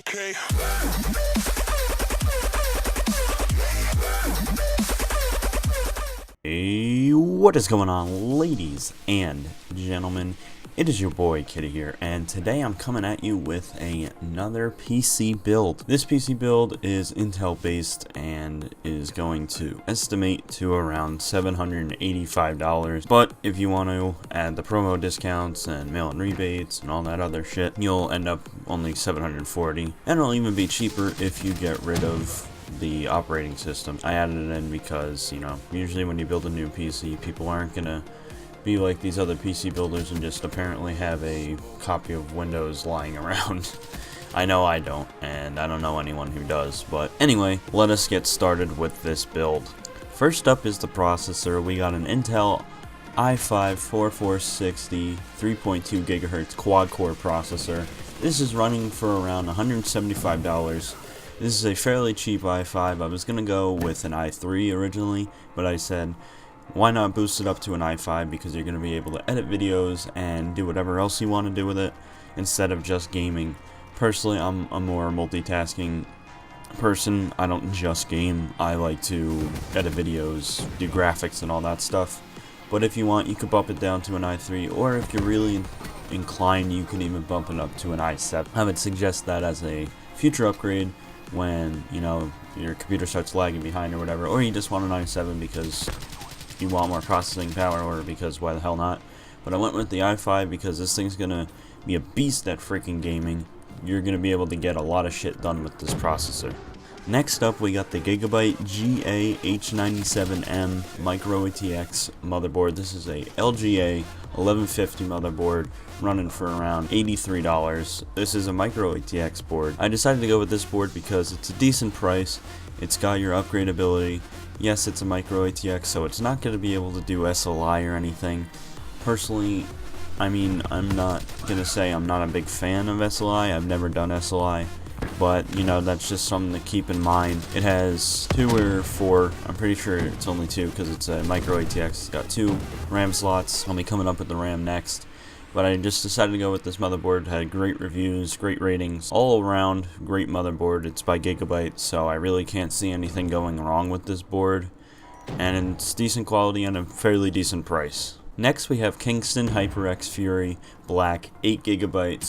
Okay. Hey, what is going on, ladies and gentlemen? It is your boy Kitty here, and today I'm coming at you with another PC build. This PC build is Intel based and is going to estimate to around $785, but if you want to add the promo discounts and mail-in rebates and all that other shit, you'll end up only $740, and it'll even be cheaper if you get rid of the operating system. I added it in because, you know, usually when you build a new PC, people aren't gonna be like these other PC builders and just apparently have a copy of Windows lying around. I know I don't, and I don't know anyone who does, but anyway, let us get started with this build. First up is the processor. We got an Intel i5-4460 3.2 GHz quad-core processor. This is running for around $175. This is a fairly cheap i5. I was going to go with an i3 originally, but I said, why not boost it up to an i5, because you're going to be able to edit videos and do whatever else you want to do with it instead of just gaming. Personally, I'm a more multitasking person. I don't just game. I like to edit videos, do graphics and all that stuff. But if you want, you could bump it down to an i3, or if you're really inclined, you can even bump it up to an i7. I would suggest that as a future upgrade when, you know, your computer starts lagging behind or whatever, or you just want an i7 because you want more processing power, or because why the hell not. But I went with the i5 because this thing's gonna be a beast at freaking gaming. You're gonna be able to get a lot of shit done with this processor. Next up, we got the Gigabyte GA-H97M Micro ATX motherboard. This is a LGA 1150 motherboard running for around $83. This is a Micro ATX board. I decided to go with this board because it's a decent price. It's got your upgradability. Yes, it's a Micro ATX, so it's not going to be able to do SLI or anything. Personally, I mean, I'm not going to say I'm not a big fan of SLI. I've never done SLI. But, you know, that's just something to keep in mind. It has 2 or 4, I'm pretty sure it's only 2 because it's a Micro ATX. It's got 2 RAM slots. I'll be coming up with the RAM next. But I just decided to go with this motherboard. It had great reviews, great ratings, all around great motherboard. It's by Gigabyte, so I really can't see anything going wrong with this board. And it's decent quality and a fairly decent price. Next we have Kingston HyperX Fury Black 8GB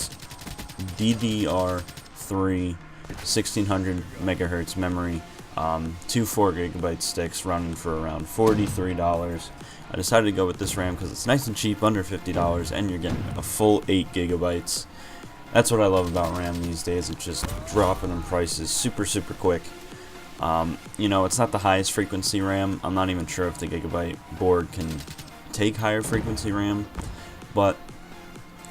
DDR3 1600 megahertz memory, 2 4GB sticks running for around $43. I decided to go with this RAM because it's nice and cheap, under $50, and you're getting a full 8GB. That's what I love about RAM these days. It's just dropping in prices super quick. You know, it's not the highest frequency RAM. I'm not even sure if the Gigabyte board can take higher frequency RAM, but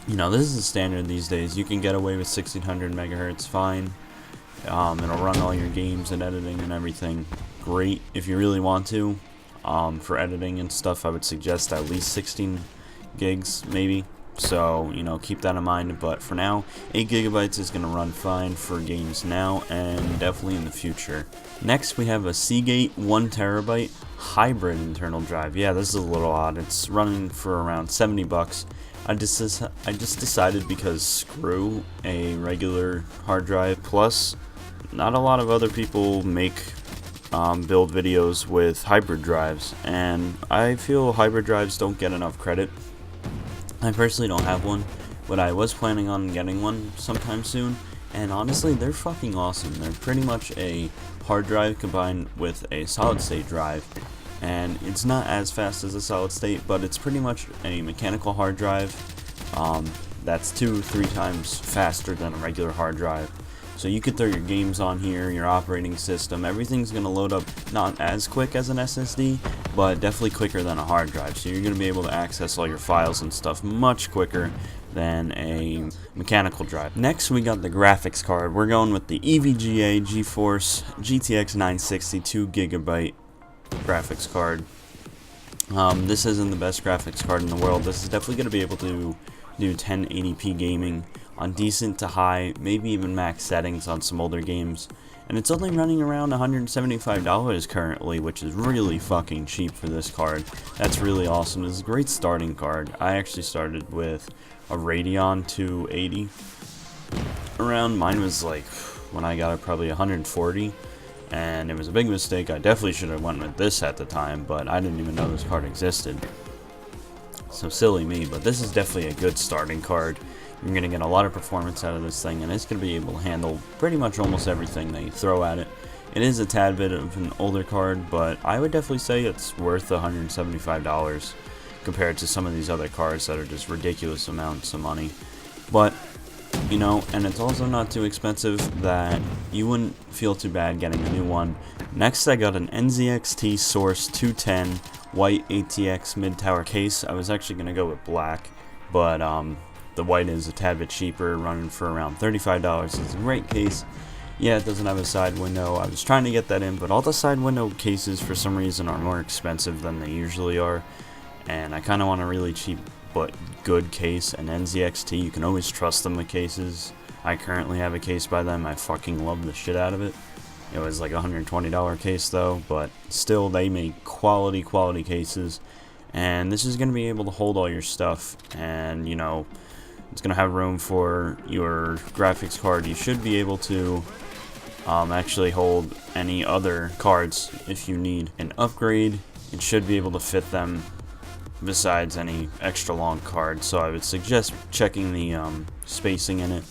you know, this is the standard these days. You can get away with 1600 megahertz fine. It'll run all your games and editing and everything great if you really want to. For editing and stuff, I would suggest at least 16 gigs maybe. So, you know, keep that in mind. But for now, 8GB is going to run fine for games now and definitely in the future. Next, we have a Seagate 1TB hybrid internal drive. Yeah, this is a little odd. It's running for around $70. I just decided, because screw a regular hard drive. Plus, not a lot of other people make build videos with hybrid drives, and I feel hybrid drives don't get enough credit. I personally don't have one, but I was planning on getting one sometime soon, and honestly, they're fucking awesome. They're pretty much a hard drive combined with a solid state drive, and it's not as fast as a solid state, but it's pretty much a mechanical hard drive that's 2-3 times faster than a regular hard drive. So you could throw your games on here, your operating system, everything's going to load up not as quick as an SSD, but definitely quicker than a hard drive. So you're going to be able to access all your files and stuff much quicker than a mechanical drive. Next, we got the graphics card. We're going with the EVGA GeForce GTX 960 2GB graphics card. This isn't the best graphics card in the world. This is definitely going to be able to do 1080p gaming on decent to high, maybe even max settings on some older games. And it's only running around $175 currently, which is really fucking cheap for this card. That's really awesome. It's a great starting card. I actually started with a Radeon 280. Mine was like when I got it probably 140, and it was a big mistake. I definitely should have went with this at the time, but I didn't even know this card existed. So silly me, but this is definitely a good starting card. You're going to get a lot of performance out of this thing, and it's going to be able to handle pretty much almost everything that you throw at it. It is a tad bit of an older card, but I would definitely say it's worth $175 compared to some of these other cards that are just ridiculous amounts of money. But, you know, and it's also not too expensive that you wouldn't feel too bad getting a new one. Next, I got an NZXT Source 210 white ATX mid-tower case. I was actually going to go with black, but the white is a tad bit cheaper, running for around $35. It's a great case. Yeah, it doesn't have a side window. I was trying to get that in, but all the side window cases for some reason are more expensive than they usually are. And I kind of want a really cheap but good case. And NZXT, you can always trust them with cases. I currently have a case by them. I fucking love the shit out of it. It was like a $120 case though, but still they make quality cases. And this is going to be able to hold all your stuff, and you know, it's going to have room for your graphics card. You should be able to actually hold any other cards if you need an upgrade. It should be able to fit them besides any extra long cards. So I would suggest checking the spacing in it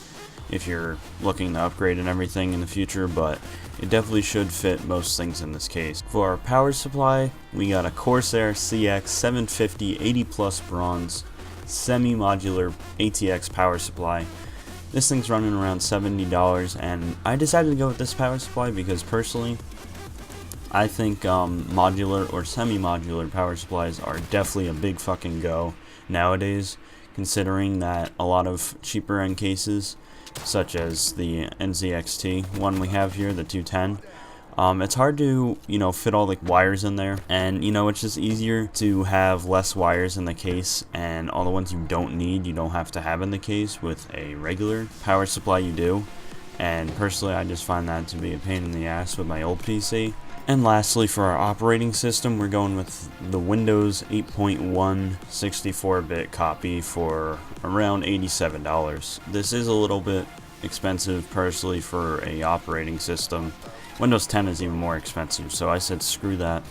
if you're looking to upgrade and everything in the future, but it definitely should fit most things in this case. For our power supply, we got a Corsair CX 750 80 plus bronze semi-modular ATX power supply. This thing's running around $70, and I decided to go with this power supply because personally I think modular or semi-modular power supplies are definitely a big fucking go nowadays, considering that a lot of cheaper end cases such as the NZXT one we have here, the 210, it's hard to, you know, fit all the wires in there, and you know, it's just easier to have less wires in the case, and all the ones you don't need you don't have to have in the case. With a regular power supply you do, and personally I just find that to be a pain in the ass with my old PC. And lastly, for our operating system, we're going with the Windows 8.1 64-bit copy for around $87. This is a little bit expensive personally for a operating system. Windows 10 is even more expensive, so I said screw that.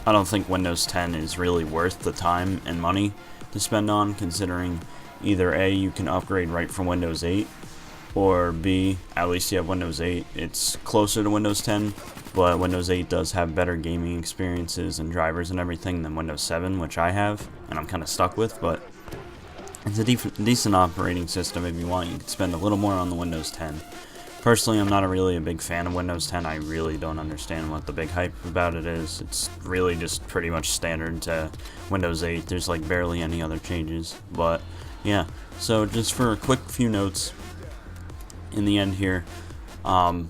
I don't think Windows 10 is really worth the time and money to spend on, considering either A, you can upgrade right from Windows 8, or B, at least you have Windows 8. It's closer to Windows 10, but Windows 8 does have better gaming experiences and drivers and everything than Windows 7, which I have, and I'm kind of stuck with, but it's a decent operating system. If you want, you can spend a little more on the Windows 10. Personally, I'm not really a big fan of Windows 10. I really don't understand what the big hype about it is. It's really just pretty much standard to Windows 8. There's like barely any other changes, but yeah. So just for a quick few notes in the end here, the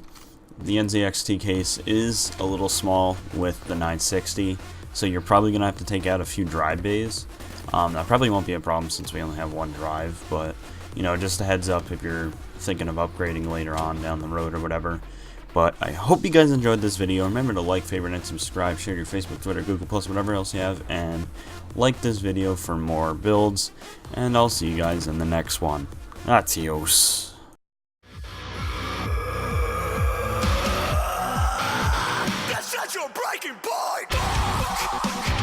NZXT case is a little small with the 960, so you're probably going to have to take out a few drive bays. That probably won't be a problem since we only have one drive, but you know, just a heads up if you're thinking of upgrading later on down the road or whatever. But I hope you guys enjoyed this video. Remember to like, favorite, and subscribe, share your Facebook, Twitter, Google+, whatever else you have, and like this video for more builds, and I'll see you guys in the next one. Adios. That's such a breaking point!